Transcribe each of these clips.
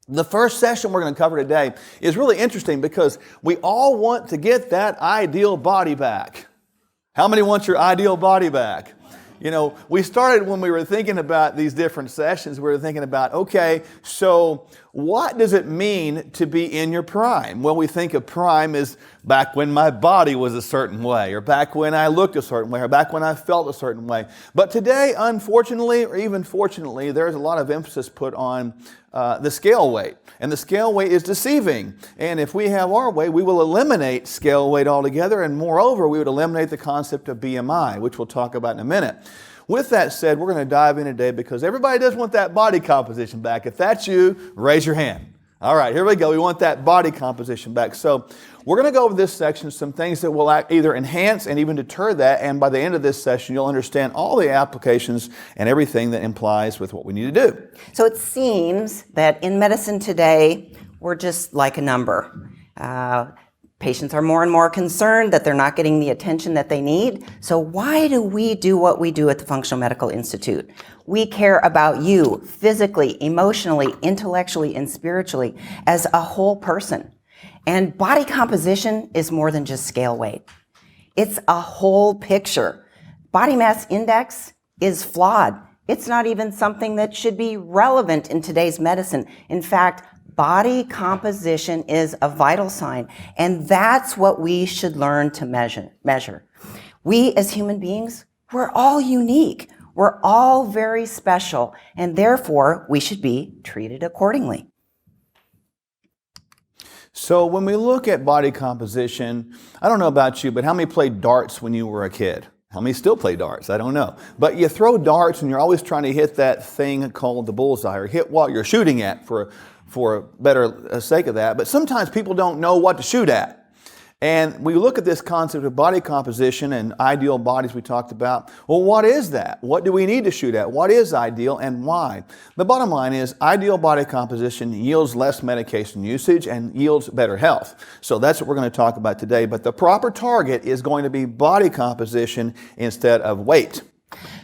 The first session we're going to cover today is really interesting because we all want to get that ideal body back. How many want your ideal body back? You know, we started when we were thinking about these different sessions, we were thinking about, okay, so what does it mean to be in your prime? Well, we think of prime as back when my body was a certain way, or back when I looked a certain way, or back when I felt a certain way. But today, unfortunately, or even fortunately, there's a lot of emphasis put on the scale weight. And the scale weight is deceiving. And if we have our way, we will eliminate scale weight altogether. And moreover, we would eliminate the concept of BMI, which we'll talk about in a minute. With that said, we're going to dive in today because everybody does want that body composition back. If that's you, raise your hand. All right, here we go. We want that body composition back. So we're going to go over this section, some things that will either enhance and even deter that. And by the end of this session, you'll understand all the applications and everything that implies with what we need to do. So it seems that in medicine today, we're just like a number. Patients are more and more concerned that they're not getting the attention that they need. So why do we do what we do at the Functional Medical Institute? We care about you physically, emotionally, intellectually, and spiritually as a whole person. And body composition is more than just scale weight. It's a whole picture. Body mass index is flawed. It's not even something that should be relevant in today's medicine. In fact, body composition is a vital sign, and that's what we should learn to measure. We as human beings, we're all unique. We're all very special, and therefore we should be treated accordingly. So when we look at body composition, I don't know about you, but how many played darts when you were a kid? How many still play darts? I don't know. But you throw darts and you're always trying to hit that thing called the bullseye, or hit what you're shooting at for better sake of that. But sometimes people don't know what to shoot at. And we look at this concept of body composition and ideal bodies we talked about. Well, what is that? What do we need to shoot at? What is ideal and why? The bottom line is ideal body composition yields less medication usage and yields better health. So that's what we're going to talk about today. But the proper target is going to be body composition instead of weight.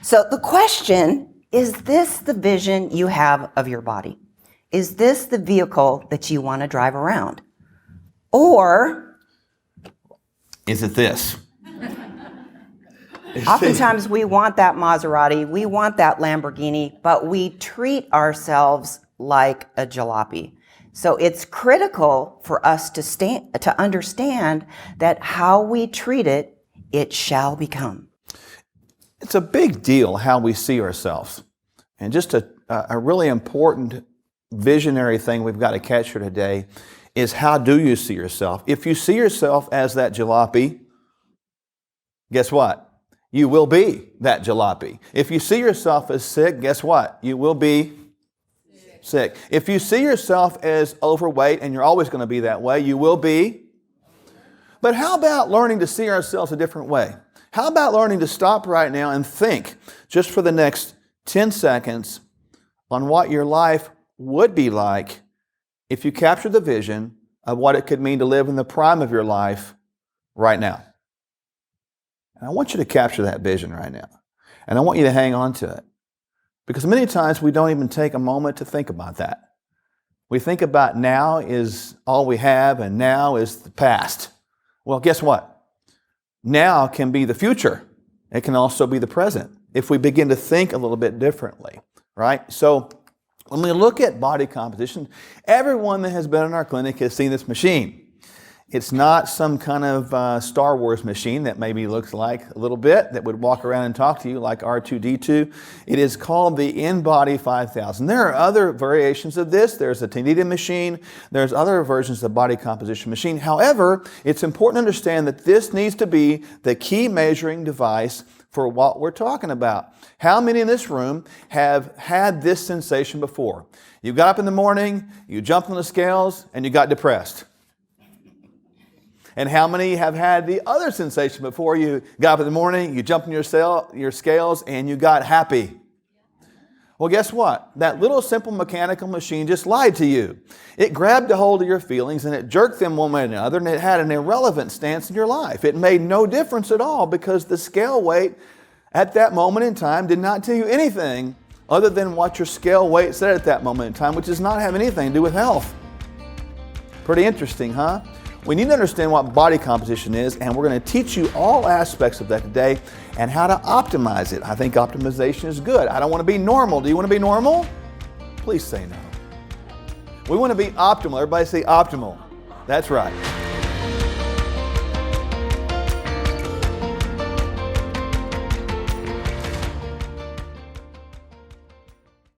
So the question, is this the vision you have of your body? Is this the vehicle that you want to drive around? Or is it this? Oftentimes we want that Maserati, we want that Lamborghini, but we treat ourselves like a jalopy. So it's critical for us to understand that how we treat it, it shall become. It's a big deal how we see ourselves. And just a really important visionary thing we've got to catch here today is, how do you see yourself? If you see yourself as that jalopy, guess what? You will be that jalopy. If you see yourself as sick, guess what? You will be sick. If you see yourself as overweight, and you're always going to be that way, you will be. But how about learning to see ourselves a different way? How about learning to stop right now and think just for the next 10 seconds on what your life would be like if you capture the vision of what it could mean to live in the prime of your life right now. And I want you to capture that vision right now. And I want you to hang on to it. Because many times we don't even take a moment to think about that. We think about now is all we have and now is the past. Well, guess what? Now can be the future. It can also be the present if we begin to think a little bit differently, right? So when we look at body composition, everyone that has been in our clinic has seen this machine. It's not some kind of Star Wars machine that maybe looks like a little bit, that would walk around and talk to you like R2-D2. It is called the InBody 5000. There are other variations of this. There's a Tanita machine. There's other versions of the body composition machine. However, it's important to understand that this needs to be the key measuring device for what we're talking about. How many in this room have had this sensation before? You got up in the morning, you jumped on the scales, and you got depressed. And how many have had the other sensation before? You got up in the morning, you jumped on your scales, and you got happy. Well, guess what? That little simple mechanical machine just lied to you. It grabbed a hold of your feelings and it jerked them one way or another, and it had an irrelevant stance in your life. It made no difference at all because the scale weight at that moment in time did not tell you anything other than what your scale weight said at that moment in time, which does not have anything to do with health. Pretty interesting, huh? We need to understand what body composition is, and we're going to teach you all aspects of that today and how to optimize it. I think optimization is good. I don't want to be normal. Do you want to be normal? Please say no. We want to be optimal. Everybody say optimal. That's right.